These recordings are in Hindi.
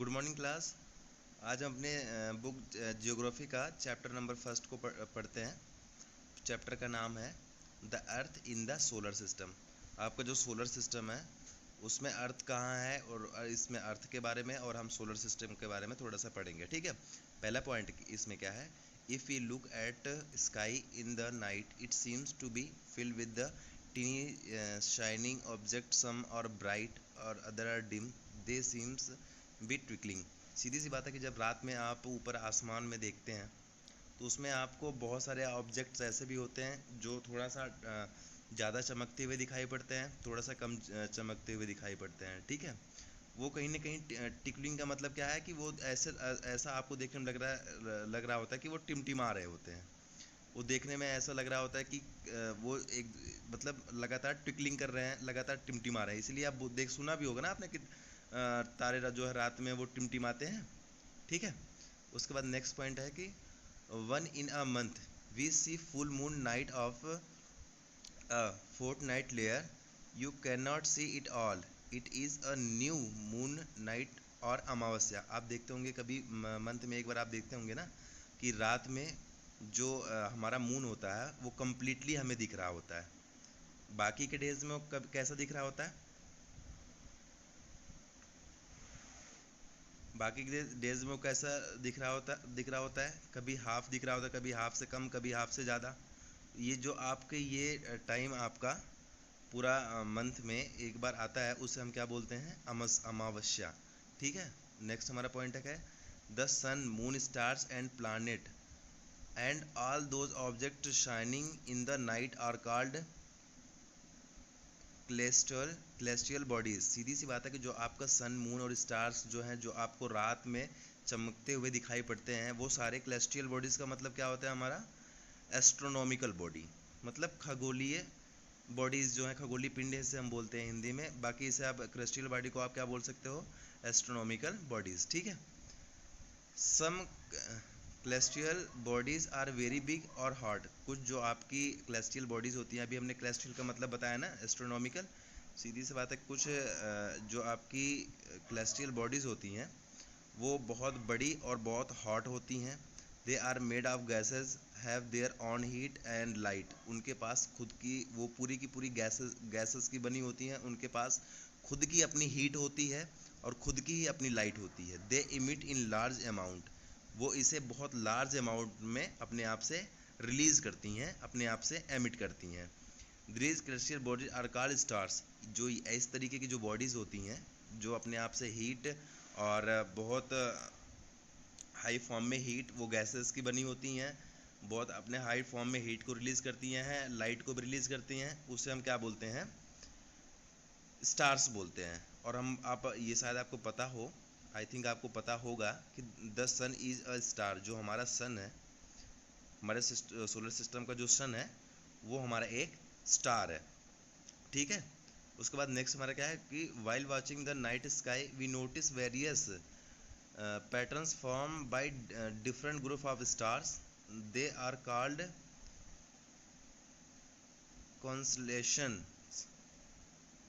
Good morning class. आज हम अपने बुक जियोग्राफी का चैप्टर नंबर फर्स्ट को पढ़ते हैं। चैप्टर का नाम है the earth in the solar system. आपका जो सोलर सिस्टम है उसमें अर्थ कहाँ है और इसमें अर्थ के बारे में और हम सोलर सिस्टम के बारे में थोड़ा सा पढ़ेंगे। ठीक है, पहला पॉइंट इसमें क्या है, if you look at sky in the night it seems to be filled with the tiny shining object, some और ब्राइट और other are dim, they seems be twinkling. सीधी सी बात है कि जब रात में आप ऊपर आसमान में देखते हैं तो उसमें आपको बहुत सारे ऑब्जेक्ट्स ऐसे भी होते हैं जो थोड़ा सा ज़्यादा चमकते हुए दिखाई पड़ते हैं, थोड़ा सा कम चमकते हुए दिखाई पड़ते हैं। ठीक है, वो कहीं ना कहीं टिकलिंग का मतलब क्या है कि वो ऐसा आपको देखने में लग रहा होता है कि वो टिमटिमा रहे होते हैं। वो देखने में ऐसा लग रहा होता है कि वो एक मतलब लगातार ट्विकलिंग कर रहे हैं, लगातार टिमटिमा रहे हैं। इसलिए आप देख सुना भी होगा ना आपने कि तारे जो है रात में वो टिमटिमाते हैं। ठीक है, उसके बाद नेक्स्ट पॉइंट है कि one in a month we see full moon night of a fortnight लेयर, you can not see it all, it is a new moon night और अमावस्या। आप देखते होंगे कभी मंथ में एक बार आप देखते होंगे ना कि रात में जो हमारा मून होता है वो कम्प्लीटली हमें दिख रहा होता है। बाकी के डेज में वो कब कैसा दिख रहा होता है, बाकी के डेज में वो कैसा दिख रहा होता है, कभी हाफ दिख रहा होता है, कभी हाफ से कम, कभी हाफ से ज़्यादा। ये जो आपके ये टाइम आपका पूरा मंथ में एक बार आता है उसे हम क्या बोलते हैं, अमावस्या। ठीक है, नेक्स्ट हमारा पॉइंट है क्या है, the sun moon stars and planet and all those object shining in the night are called celestial bodies. सीधी सी बात है कि जो आपका सन मून और स्टार्स जो हैं जो आपको रात में चमकते हुए दिखाई पड़ते हैं वो सारे क्लेस्टियल बॉडीज़ का मतलब क्या होता है हमारा, एस्ट्रोनॉमिकल बॉडी, मतलब खगोलीय बॉडीज़ जो हैं, खगोलीय पिंड से हम बोलते हैं हिंदी में। बाकी इसे आप क्रेस्टियल बॉडी को आप क्या बोल सकते हो, एस्ट्रोनॉमिकल बॉडीज़। ठीक है, सम क्लेस्टियल बॉडीज़ आर वेरी बिग और हॉट। कुछ जो आपकी क्लेस्टियल बॉडीज़ होती हैं, अभी हमने क्लेस्टियल का मतलब बताया ना, एस्ट्रोनॉमिकल। सीधी सी बात है, कुछ जो आपकी क्लेस्टियल बॉडीज़ होती हैं वो बहुत बड़ी और बहुत हॉट होती हैं। They are made of gases have their own heat and light. उनके पास खुद की वो पूरी की पूरी गैसेस की बनी होती हैं, उनके पास खुद की अपनी हीट होती है और खुद की ही अपनी लाइट होती है। दे इमिट इन लार्ज अमाउंट, वो इसे बहुत लार्ज अमाउंट में अपने आप से रिलीज़ करती हैं, अपने आप से एमिट करती हैं। Grease crystal bodies are called stars. जो इस तरीके की जो बॉडीज़ होती हैं जो अपने आप से हीट और बहुत हाई फॉर्म में हीट, वो गैसेस की बनी होती हैं, बहुत अपने हाई फॉर्म में हीट को रिलीज़ करती हैं, लाइट को भी रिलीज़ करती हैं, उसे हम क्या बोलते हैं, स्टार्स बोलते हैं। और हम आप ये शायद आपको पता हो, आई थिंक आपको पता होगा कि the sun is a star. जो हमारा सन है, हमारे सोलर सिस्टम का जो सन है वो हमारा एक स्टार है। ठीक है, उसके बाद नेक्स्ट हमारा क्या है कि while watching the night sky we notice various patterns formed by different group of stars. They are called constellations.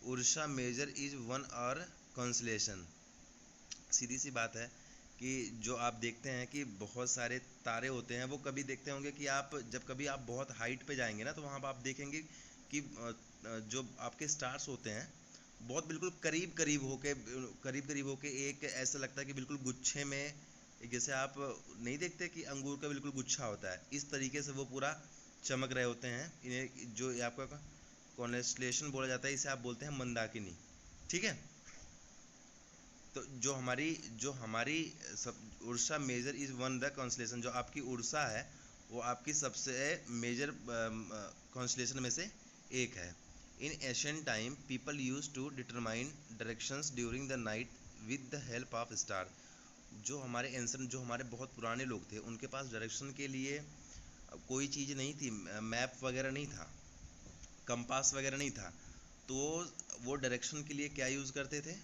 Ursa Major is one or constellation. सीधी सी बात है कि जो आप देखते हैं कि बहुत सारे तारे होते हैं, वो कभी देखते होंगे कि आप जब कभी आप बहुत हाइट पे जाएंगे ना तो वहाँ पर आप देखेंगे कि जो आपके स्टार्स होते हैं बहुत बिल्कुल करीब करीब होके एक ऐसा लगता है कि बिल्कुल गुच्छे में, जैसे आप नहीं देखते कि अंगूर का बिल्कुल गुच्छा होता है, इस तरीके से वो पूरा चमक रहे होते हैं। इन्हें जो आपका कॉन्स्टेलेशन बोला जाता है, इसे आप बोलते हैं मंदाकिनी। ठीक है, तो जो हमारी सब Ursa Major is one the constellation, जो आपकी उर्सा है वो आपकी सबसे मेजर कॉन्स्टेलेशन में से एक है। In ancient time people use to determine directions during the night with the help of star. जो हमारे एंसेंट, जो हमारे बहुत पुराने लोग थे, उनके पास डायरेक्शन के लिए कोई चीज़ नहीं थी, मैप वगैरह नहीं था, कंपास वगैरह नहीं था, तो वो डायरेक्शन के लिए क्या यूज़ करते थे,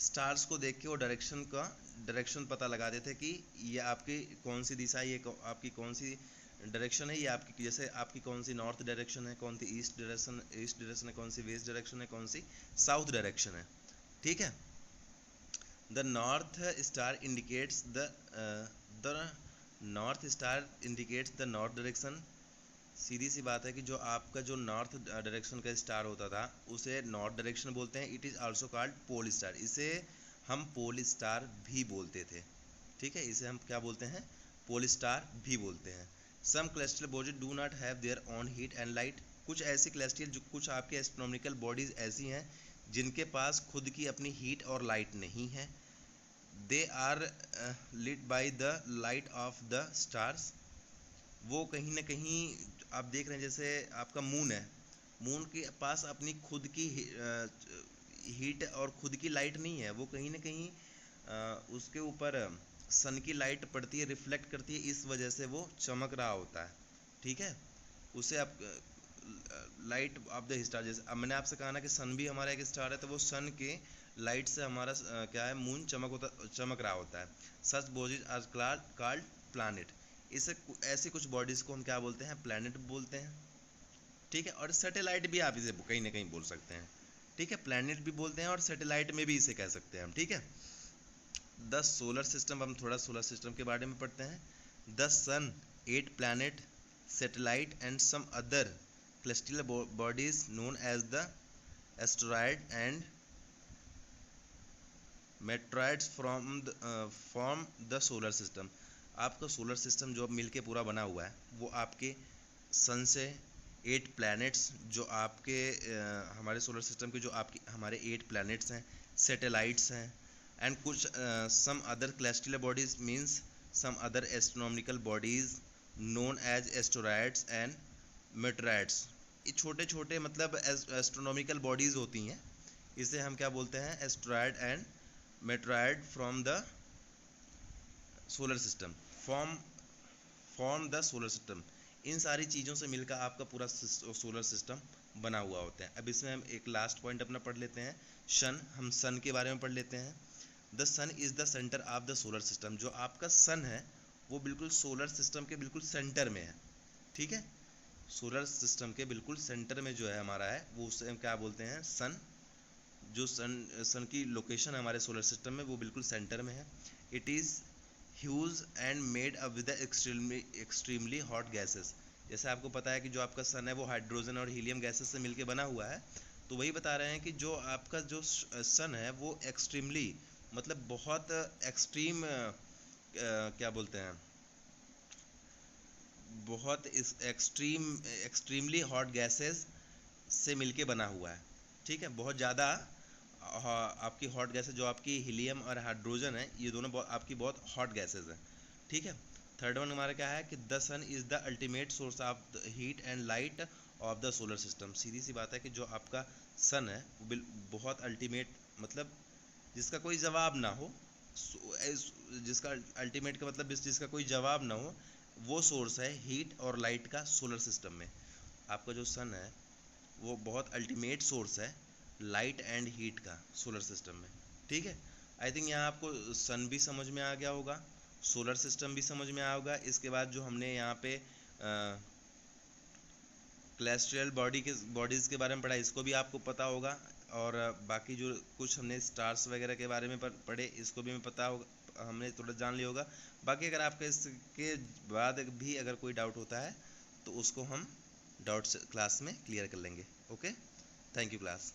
स्टार्स को देख के वो डायरेक्शन पता लगाते थे कि ये आपकी कौन सी दिशा है, ये आपकी कौन सी डायरेक्शन है, ये आपकी जैसे आपकी कौन सी नॉर्थ डायरेक्शन है, कौन सी ईस्ट डायरेक्शन है, कौन सी वेस्ट डायरेक्शन है, कौन सी साउथ डायरेक्शन है। ठीक है, the north star indicates the north star indicates the north direction. सीधी सी बात है कि जो आपका जो नॉर्थ डायरेक्शन का स्टार होता था उसे नॉर्थ डायरेक्शन बोलते हैं। It is also called pole star, इसे हम पोल स्टार भी बोलते थे। ठीक है, इसे हम क्या बोलते हैं, पोल स्टार भी बोलते हैं। सम celestial bodies do not have their own heat and light. कुछ ऐसी celestial जो कुछ आपके एस्ट्रोनॉमिकल बॉडीज ऐसी हैं जिनके पास खुद की अपनी हीट और लाइट नहीं है। They are lit by the light of the stars. वो कहीं ना कहीं आप देख रहे हैं, जैसे आपका मून है, मून के पास अपनी खुद की हीट और खुद की लाइट नहीं है। वो कहीं ना कहीं उसके ऊपर सन की लाइट पड़ती है, रिफ्लेक्ट करती है, इस वजह से वो चमक रहा होता है। ठीक है, उसे आप लाइट ऑफ द स्टार, जैसे अब मैंने आपसे कहा ना कि सन भी हमारा एक स्टार है, तो वो सन के लाइट से हमारा क्या है, मून चमक रहा होता है। सच बॉडीज आर कॉल्ड प्लैनेट। इसे ऐसी कुछ बॉडीज को हम क्या बोलते हैं, प्लैनेट बोलते हैं। ठीक है, और सैटेलाइट भी आप इसे कहीं ना कहीं बोल सकते हैं। ठीक है, प्लैनेट भी बोलते हैं और सैटेलाइट में भी इसे कह सकते हैं हम। ठीक है, द सोलर सिस्टम, हम थोड़ा सोलर सिस्टम के बारे में पढ़ते हैं। The sun, 8 planet, satellite and some other celestial bodies known as the asteroid and meteorites from the solar system। आपका सोलर सिस्टम जो अब मिलके पूरा बना हुआ है वो आपके सन से 8 प्लैनेट्स जो आपके हमारे सोलर सिस्टम के जो आपके हमारे 8 प्लैनेट्स हैं, सैटेलाइट्स हैं, एंड कुछ some other celestial bodies means some other astronomical bodies known as asteroids and meteoroids. ये छोटे छोटे मतलब एस्ट्रोनॉमिकल बॉडीज होती हैं, इसे हम क्या बोलते हैं, asteroid and meteoroid from the solar system, form the solar system. इन सारी चीज़ों से मिलकर आपका पूरा सोलर सिस्टम बना हुआ होता है। अब इसमें हम एक लास्ट पॉइंट अपना पढ़ लेते हैं, सन। हम सन के बारे में पढ़ लेते हैं। The sun is the centre of the solar system. जो आपका सन है वो बिल्कुल सोलर सिस्टम के बिल्कुल सेंटर में है। ठीक है, सोलर सिस्टम के बिल्कुल सेंटर में जो है हमारा है, वो उसे हम क्या बोलते हैं, सन। जो सन की लोकेशन है हमारे सोलर सिस्टम में वो बिल्कुल सेंटर में है। It is huge and made up with extremely hot gases. जैसे आपको पता है कि जो आपका सन है वो हाइड्रोजन और हीलियम गैसेस से मिलकर बना हुआ है, तो वही बता रहे हैं कि जो आपका जो सन है वो एक्सट्रीमली मतलब बहुत एक्सट्रीम क्या बोलते हैं, बहुत इस एक्सट्रीमली हॉट गैसेस से मिलके बना हुआ है। ठीक है, बहुत ज़्यादा आपकी हॉट गैसेस जो आपकी हीलियम और हाइड्रोजन है, ये दोनों आपकी बहुत हॉट गैसेस हैं। ठीक है, थर्ड वन हमारा क्या है कि the sun is the ultimate source of the heat and light of the solar system. सीधी सी बात है कि जो आपका सन है वो बहुत अल्टीमेट मतलब जिसका कोई जवाब ना हो, जिसका अल्टीमेट का मतलब जिसका कोई जवाब ना हो, वो सोर्स है हीट और लाइट का सोलर सिस्टम में। आपका जो सन है वो बहुत अल्टीमेट सोर्स है लाइट एंड हीट का सोलर सिस्टम में। ठीक है, आई थिंक यहाँ आपको सन भी समझ में आ गया होगा, सोलर सिस्टम भी समझ में आया होगा। इसके बाद जो हमने यहाँ पे celestial बॉडीज़ के बारे में पढ़ा, इसको भी आपको पता होगा। और बाकी जो कुछ हमने स्टार्स वगैरह के बारे में पढ़े, इसको भी हमें पता होगा, हमने थोड़ा जान लिया होगा। बाकी अगर आपका इसके बाद भी अगर कोई डाउट होता है तो उसको हम डाउट्स क्लास में क्लियर कर लेंगे। Okay, thank you class.